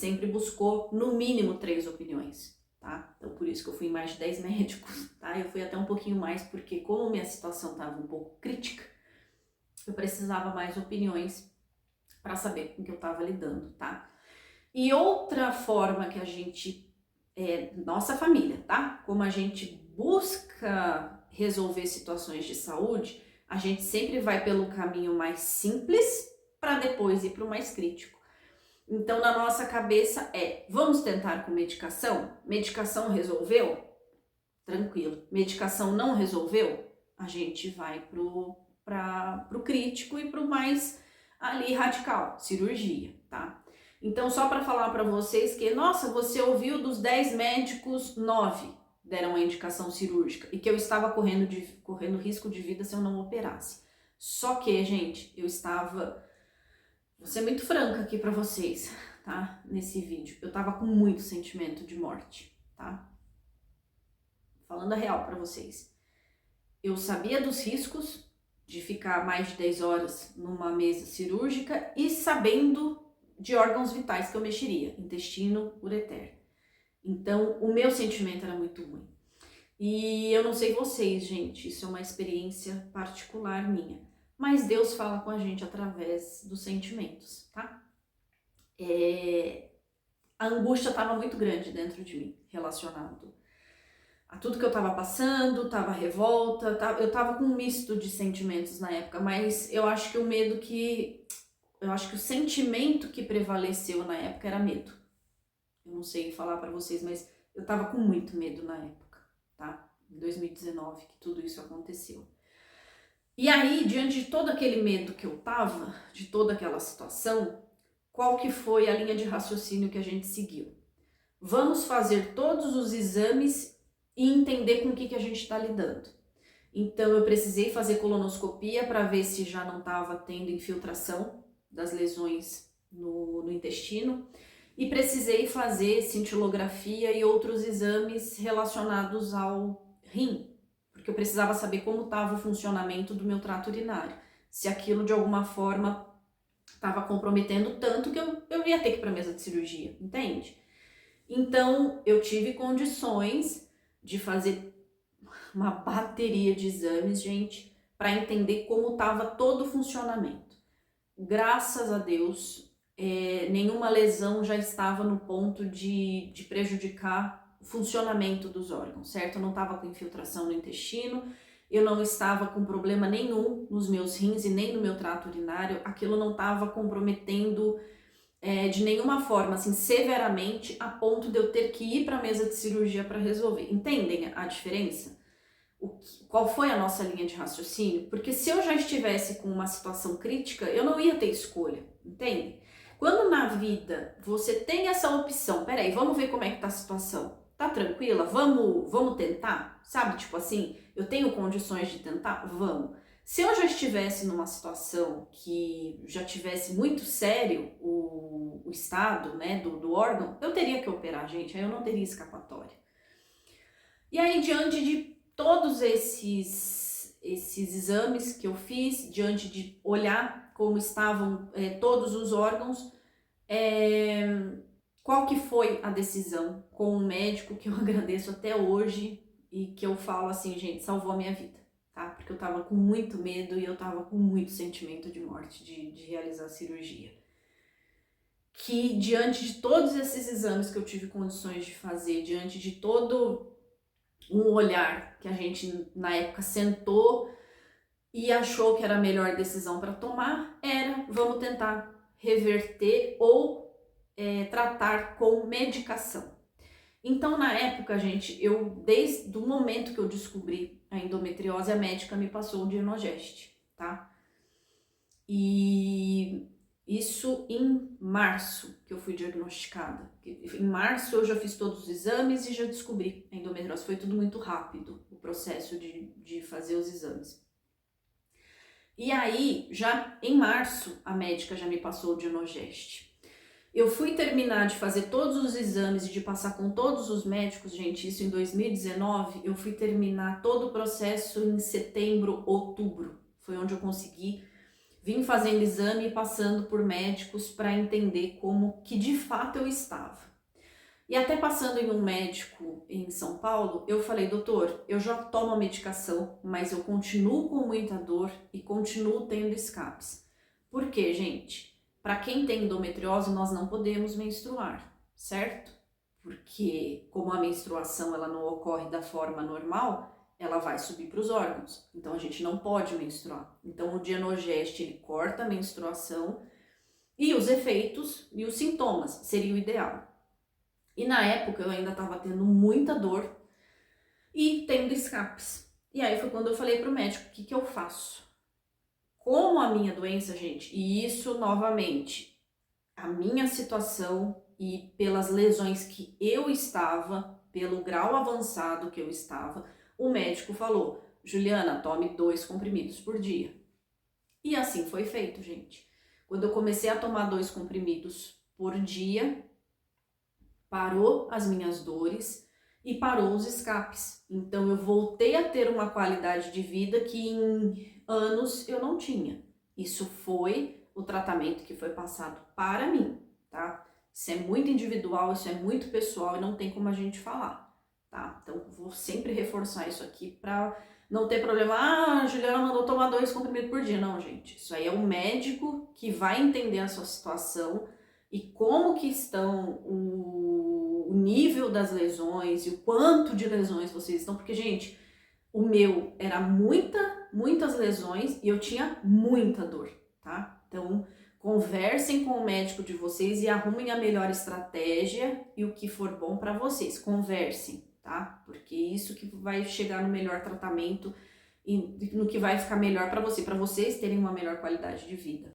sempre buscou no mínimo 3 opiniões, tá? Então por isso que eu fui em mais de 10 médicos, tá? Eu fui até um pouquinho mais porque como minha situação estava um pouco crítica, eu precisava mais opiniões para saber com que eu estava lidando, tá? E outra forma que a gente, nossa família, tá? Como a gente busca resolver situações de saúde, a gente sempre vai pelo caminho mais simples para depois ir para o mais crítico. Então, na nossa cabeça vamos tentar com medicação? Medicação resolveu? Tranquilo. Medicação não resolveu? A gente vai pro crítico e pro mais ali radical, cirurgia, tá? Então, só para falar para vocês que, nossa, você ouviu dos 10 médicos, 9 deram a indicação cirúrgica e que eu estava correndo risco de vida se eu não operasse. Só que, gente, eu estava... Vou ser muito franca aqui para vocês, tá? Nesse vídeo. Eu tava com muito sentimento de morte, tá? Falando a real para vocês. Eu sabia dos riscos de ficar mais de 10 horas numa mesa cirúrgica e sabendo de órgãos vitais que eu mexeria, intestino, ureter. Então, o meu sentimento era muito ruim. E eu não sei vocês, gente, isso é uma experiência particular minha. Mas Deus fala com a gente através dos sentimentos, tá? A angústia estava muito grande dentro de mim, relacionado a tudo que eu estava passando, tava revolta, eu estava com um misto de sentimentos na época, mas eu acho que o sentimento que prevaleceu na época era medo. Eu não sei falar para vocês, mas eu estava com muito medo na época, tá? Em 2019 que tudo isso aconteceu. E aí, diante de todo aquele medo que eu tava, de toda aquela situação, qual que foi a linha de raciocínio que a gente seguiu? Vamos fazer todos os exames e entender com o que a gente está lidando. Então eu precisei fazer colonoscopia para ver se já não estava tendo infiltração das lesões no intestino e precisei fazer cintilografia e outros exames relacionados ao rim, porque eu precisava saber como estava o funcionamento do meu trato urinário, se aquilo de alguma forma estava comprometendo tanto que eu ia ter que ir para a mesa de cirurgia, entende? Então eu tive condições de fazer uma bateria de exames, gente, para entender como estava todo o funcionamento. Graças a Deus, nenhuma lesão já estava no ponto de prejudicar o funcionamento dos órgãos, certo? Eu não estava com infiltração no intestino, eu não estava com problema nenhum nos meus rins e nem no meu trato urinário, aquilo não estava comprometendo de nenhuma forma, assim, severamente, a ponto de eu ter que ir para a mesa de cirurgia para resolver. Entendem a diferença? Qual foi a nossa linha de raciocínio? Porque se eu já estivesse com uma situação crítica, eu não ia ter escolha, entende? Quando na vida você tem essa opção, peraí, vamos ver como é que tá a situação, tá tranquila? Vamos tentar? Sabe, tipo assim, eu tenho condições de tentar? Vamos. Se eu já estivesse numa situação que já tivesse muito sério o estado, né, do órgão, eu teria que operar, gente, aí eu não teria escapatória. E aí, diante de todos esses exames que eu fiz, diante de olhar como estavam todos os órgãos, qual que foi a decisão com o médico que eu agradeço até hoje e que eu falo assim, gente, salvou a minha vida, tá? Porque eu tava com muito medo e eu tava com muito sentimento de morte, de realizar a cirurgia. Que diante de todos esses exames que eu tive condições de fazer, diante de todo um olhar que a gente na época sentou e achou que era a melhor decisão para tomar, era vamos tentar reverter ou tratar com medicação. Então na época, gente, desde o momento que eu descobri a endometriose, a médica me passou o Dienogest, tá? E isso em março que eu fui diagnosticada. Em março eu já fiz todos os exames e já descobri a endometriose. Foi tudo muito rápido, o processo de fazer os exames. E aí, já em março, a médica já me passou o Dienogest. Eu fui terminar de fazer todos os exames e de passar com todos os médicos, gente, isso em 2019, eu fui terminar todo o processo em setembro, outubro. Foi onde eu consegui vim fazendo exame e passando por médicos para entender como que de fato eu estava. E até passando em um médico em São Paulo, eu falei, doutor, eu já tomo a medicação, mas eu continuo com muita dor e continuo tendo escapes. Por quê, gente? Para quem tem endometriose, nós não podemos menstruar, certo? Porque como a menstruação ela não ocorre da forma normal, ela vai subir para os órgãos. Então a gente não pode menstruar. Então o Dienogest ele corta a menstruação e os efeitos e os sintomas seria o ideal. E na época eu ainda estava tendo muita dor e tendo escapes. E aí foi quando eu falei pro médico, o que que eu faço? Como a minha doença, gente, e isso novamente, a minha situação e pelas lesões que eu estava, pelo grau avançado que eu estava, o médico falou, Juliana, tome 2 comprimidos por dia. E assim foi feito, gente. Quando eu comecei a tomar 2 comprimidos por dia, parou as minhas dores e parou os escapes. Então eu voltei a ter uma qualidade de vida que em anos eu não tinha. Isso foi o tratamento que foi passado para mim, tá? Isso é muito individual, isso é muito pessoal e não tem como a gente falar, tá? Então vou sempre reforçar isso aqui para não ter problema. Ah, a Juliana mandou tomar 2 comprimidos por dia. Não, gente, isso aí é o médico que vai entender a sua situação e como que estão o nível das lesões e o quanto de lesões vocês estão, porque, gente, o meu era muitas lesões e eu tinha muita dor, tá? Então, conversem com o médico de vocês e arrumem a melhor estratégia e o que for bom para vocês. Conversem, tá? Porque isso que vai chegar no melhor tratamento e no que vai ficar melhor para vocês terem uma melhor qualidade de vida.